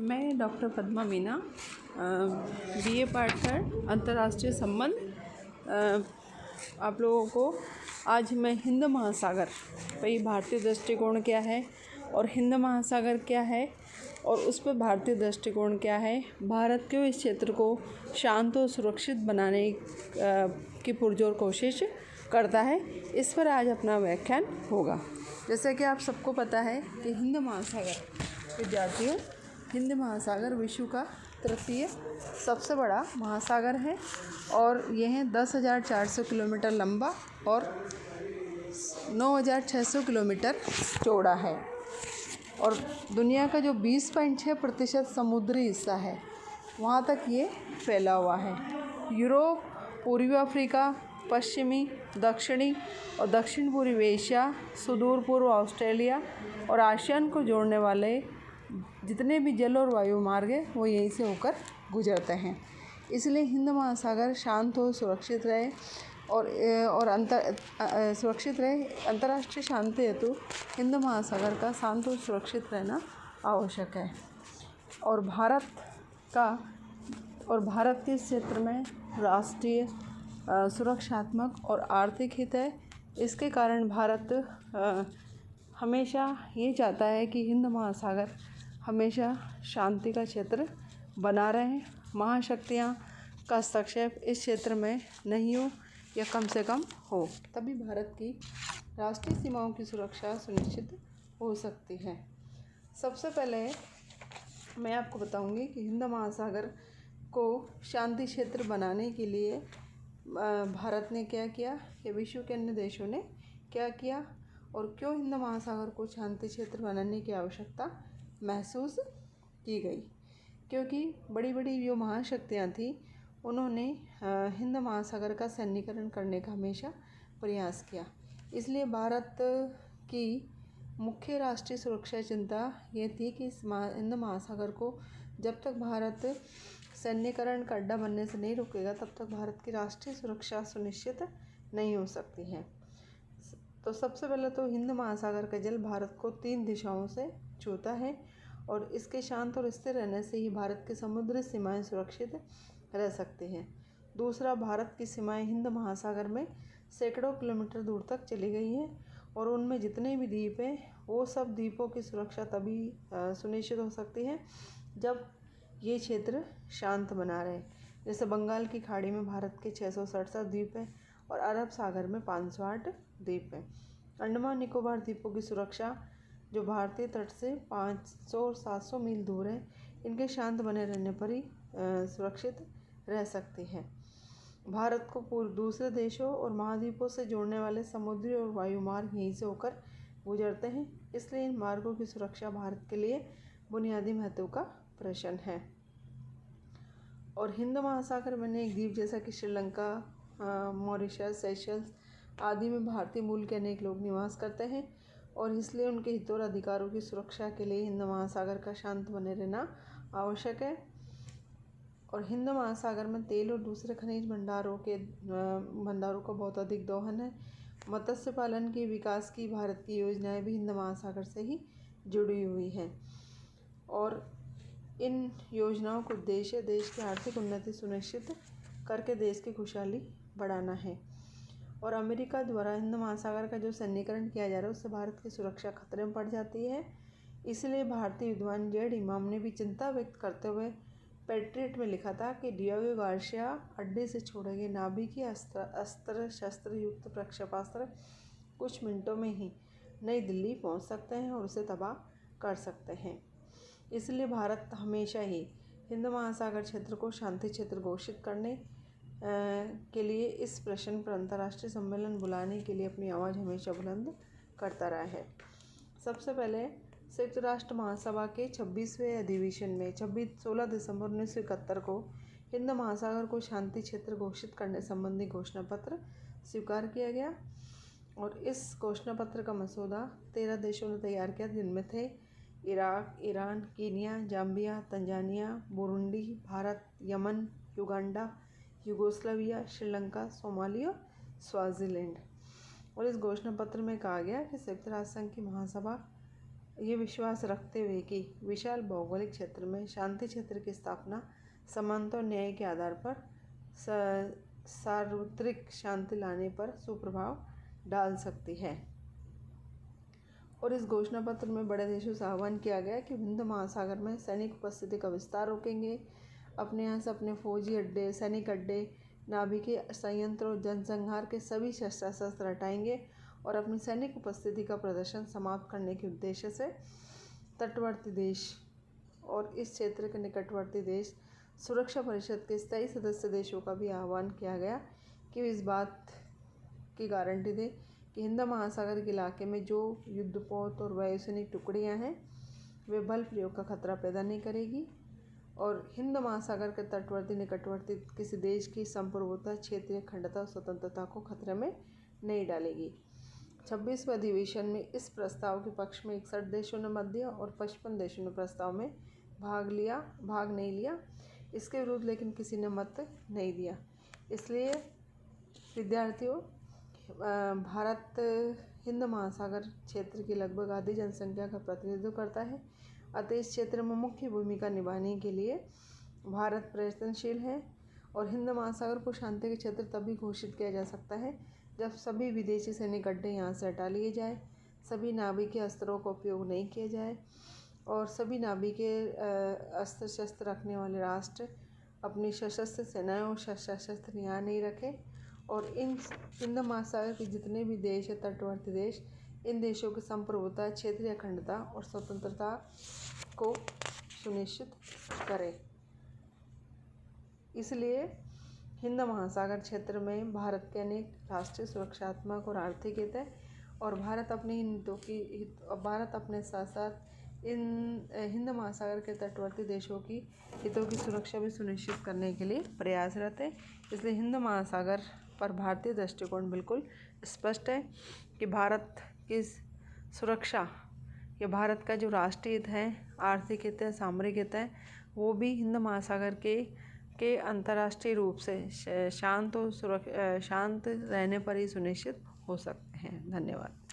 मैं doctor Padma Meena, BA part third, अंतर्राष्ट्रीय संबंध। आप लोगों को आज मैं हिंद महासागर भाई भारतीय दृष्टिकोण क्या है और हिंद महासागर क्या है और उस पर भारतीय दृष्टिकोण क्या है, भारत क्यों इस क्षेत्र को शांत और सुरक्षित बनाने की पुरजोर कोशिश करता है, इस पर आज अपना व्याख्यान होगा। जैसा कि आप सबको पता है कि हिंद महासागर, विद्यार्थियों, हिंद महासागर विश्व का तृतीय सबसे बड़ा महासागर है और यह 10,400 किलोमीटर लंबा और 9,600 किलोमीटर चौड़ा है और दुनिया का जो 20.6% समुद्री हिस्सा है वहाँ तक ये फैला हुआ है। यूरोप, पूर्वी अफ्रीका, पश्चिमी, दक्षिणी और दक्षिण पूर्वी एशिया, सुदूर पूर्व ऑस्ट्रेलिया और आसियान को जोड़ने वाले जितने भी जल और वायु मार्ग हैं वो यहीं से होकर गुजरते हैं। इसलिए हिंद महासागर शांत हो, सुरक्षित रहे और सुरक्षित रहे। अंतर्राष्ट्रीय शांति हेतु हिंद महासागर का शांत और सुरक्षित रहना आवश्यक है और भारत के क्षेत्र में राष्ट्रीय, सुरक्षात्मक और आर्थिक हित है। इसके कारण भारत हमेशा ये चाहता है कि हिंद महासागर हमेशा शांति का क्षेत्र बना रहे, महाशक्तियाँ का हस्तक्षेप इस क्षेत्र में नहीं हो या कम से कम हो, तभी भारत की राष्ट्रीय सीमाओं की सुरक्षा सुनिश्चित हो सकती है। सबसे पहले मैं आपको बताऊंगी कि हिंद महासागर को शांति क्षेत्र बनाने के लिए भारत ने क्या किया या विश्व के अन्य देशों ने क्या किया और क्यों हिंद महासागर को शांति क्षेत्र बनाने की आवश्यकता महसूस की गई। क्योंकि बड़ी बड़ी जो महाशक्तियाँ थीं उन्होंने हिंद महासागर का सैन्यीकरण करने का हमेशा प्रयास किया। इसलिए भारत की मुख्य राष्ट्रीय सुरक्षा चिंता ये थी कि इस हिंद महासागर को जब तक भारत सैन्यीकरण का अड्डा बनने से नहीं रुकेगा तब तक भारत की राष्ट्रीय सुरक्षा सुनिश्चित नहीं हो सकती है। तो सबसे पहले तो हिंद महासागर का जल भारत को 3 दिशाओं से छूता है और इसके शांत और स्थिर रहने से ही भारत की समुद्री सीमाएं सुरक्षित रह सकती हैं। दूसरा, भारत की सीमाएं हिंद महासागर में सैकड़ों किलोमीटर दूर तक चली गई हैं और उनमें जितने भी द्वीप हैं वो सब द्वीपों की सुरक्षा तभी सुनिश्चित हो सकती है जब ये क्षेत्र शांत बना रहे। जैसे बंगाल की खाड़ी में भारत के 667 द्वीप हैं और अरब सागर में 508 द्वीप हैं। अंडमान निकोबार द्वीपों की सुरक्षा जो भारतीय तट से 500 और 700 मील दूर है, इनके शांत बने रहने पर ही सुरक्षित रह सकती है। भारत को दूसरे देशों और महाद्वीपों से जोड़ने वाले समुद्री और वायु मार्ग यहीं से होकर गुजरते हैं, इसलिए इन मार्गों की सुरक्षा भारत के लिए बुनियादी महत्व का प्रश्न है। और हिंद महासागर में अनेक द्वीप जैसा कि श्रीलंका, मॉरिशस, सेशल्स आदि में भारतीय मूल के अनेक लोग निवास करते हैं और इसलिए उनके हितों और अधिकारों की सुरक्षा के लिए हिंद महासागर का शांत बने रहना आवश्यक है। और हिंद महासागर में तेल और दूसरे खनिज भंडारों का बहुत अधिक दोहन है। मत्स्य पालन के विकास की भारत की योजनाएं भी हिंद महासागर से ही जुड़ी हुई हैं और इन योजनाओं का उद्देश्य देश की आर्थिक उन्नति सुनिश्चित करके देश की खुशहाली बढ़ाना है। और अमेरिका द्वारा हिंद महासागर का जो सैन्यीकरण किया जा रहा है उससे भारत की सुरक्षा खतरे में पड़ जाती है। इसलिए भारतीय विद्वान जेड इमाम ने भी चिंता व्यक्त करते हुए पेट्रियट में लिखा था कि डियागो गार्सिया अड्डे से छोड़े गए नाभिकीय अस्त्र शस्त्र युक्त प्रक्षेपास्त्र कुछ मिनटों में ही नई दिल्ली पहुंच सकते हैं और उसे तबाह कर सकते हैं। इसलिए भारत हमेशा ही हिंद महासागर क्षेत्र को शांति क्षेत्र घोषित करने के लिए इस प्रश्न पर अंतर्राष्ट्रीय सम्मेलन बुलाने के लिए अपनी आवाज़ हमेशा बुलंद करता रहा है। सबसे पहले संयुक्त राष्ट्र महासभा के 26वें अधिवेशन में 16 दिसंबर 1971 को हिंद महासागर को शांति क्षेत्र घोषित करने संबंधी घोषणा पत्र स्वीकार किया गया और इस घोषणा पत्र का मसौदा 13 देशों ने तैयार किया, जिनमें थे Iraq, Iran, Kenya, Zambia, Tanzania, Burundi, Bharat, Yemen, Uganda, Yugoslavia, Sri Lanka, Somalia, Swaziland. और इस घोषणा पत्र में कहा गया कि संयुक्त राष्ट्र संघ की महासभा ये विश्वास रखते हुए कि विशाल भौगोलिक क्षेत्र में शांति क्षेत्र की स्थापना समानता और न्याय के आधार पर सार्वत्रिक शांति लाने पर सुप्रभाव डाल सकती है। और इस घोषणा पत्र में बड़े देशों से आह्वान किया गया कि हिंद महासागर में सैनिक उपस्थिति का विस्तार रोकेंगे, अपने यहाँ से अपने फौजी अड्डे, सैनिक अड्डे, नाभिकीय संयंत्र और जनसंहार के सभी शस्त्र हटाएंगे और अपनी सैनिक उपस्थिति का प्रदर्शन समाप्त करने के उद्देश्य से तटवर्ती देश और इस क्षेत्र के निकटवर्ती देश सुरक्षा परिषद के स्थायी सदस्य देशों का भी आह्वान किया गया कि वे इस बात की गारंटी दें कि हिंद महासागर के इलाके में जो युद्धपोत और वायुसैनिक टुकड़ियां हैं वे बल प्रयोग का खतरा पैदा नहीं करेगी और हिंद महासागर के तटवर्ती निकटवर्ती किसी देश की संप्रभुता, क्षेत्रीय अखंडता और स्वतंत्रता को खतरे में नहीं डालेगी। 26वें अधिवेशन में इस प्रस्ताव के पक्ष में 61 देशों ने मत दिया और 55 देशों ने प्रस्ताव में भाग नहीं लिया। इसके विरुद्ध लेकिन किसी ने मत नहीं दिया। इसलिए विद्यार्थियों, भारत हिंद महासागर क्षेत्र की लगभग आधी जनसंख्या का प्रतिनिधित्व करता है, अतः इस क्षेत्र में मुख्य भूमिका निभाने के लिए भारत प्रयत्नशील है और हिंद महासागर को शांति के क्षेत्र तभी घोषित किया जा सकता है जब सभी विदेशी सैनिक अड्डे यहाँ से हटा लिए जाए, सभी नाभिकीय अस्त्रों का उपयोग नहीं किया जाए और सभी नाभिकीय अस्त्र शस्त्र रखने वाले राष्ट्र अपनी सशस्त्र सेनाएं और शस्त्र यहाँ नहीं रखें और इन हिंद महासागर के जितने भी देश है, तटवर्ती देश, इन देशों की संप्रभुता, क्षेत्रीय अखंडता और स्वतंत्रता को सुनिश्चित करें। इसलिए हिंद महासागर क्षेत्र में भारत के अनेक राष्ट्रीय, सुरक्षात्मक और आर्थिक हित है और भारत अपने साथ साथ इन हिंद महासागर के तटवर्ती देशों की हितों की सुरक्षा भी सुनिश्चित करने के लिए प्रयासरत है। इसलिए हिंद महासागर पर भारतीय दृष्टिकोण बिल्कुल स्पष्ट है कि भारत की सुरक्षा या भारत का जो राष्ट्रीय हित है, आर्थिक हित है, सामरिक हित है, वो भी हिंद महासागर के अंतर्राष्ट्रीय रूप से शांत रहने पर ही सुनिश्चित हो सकते हैं। धन्यवाद।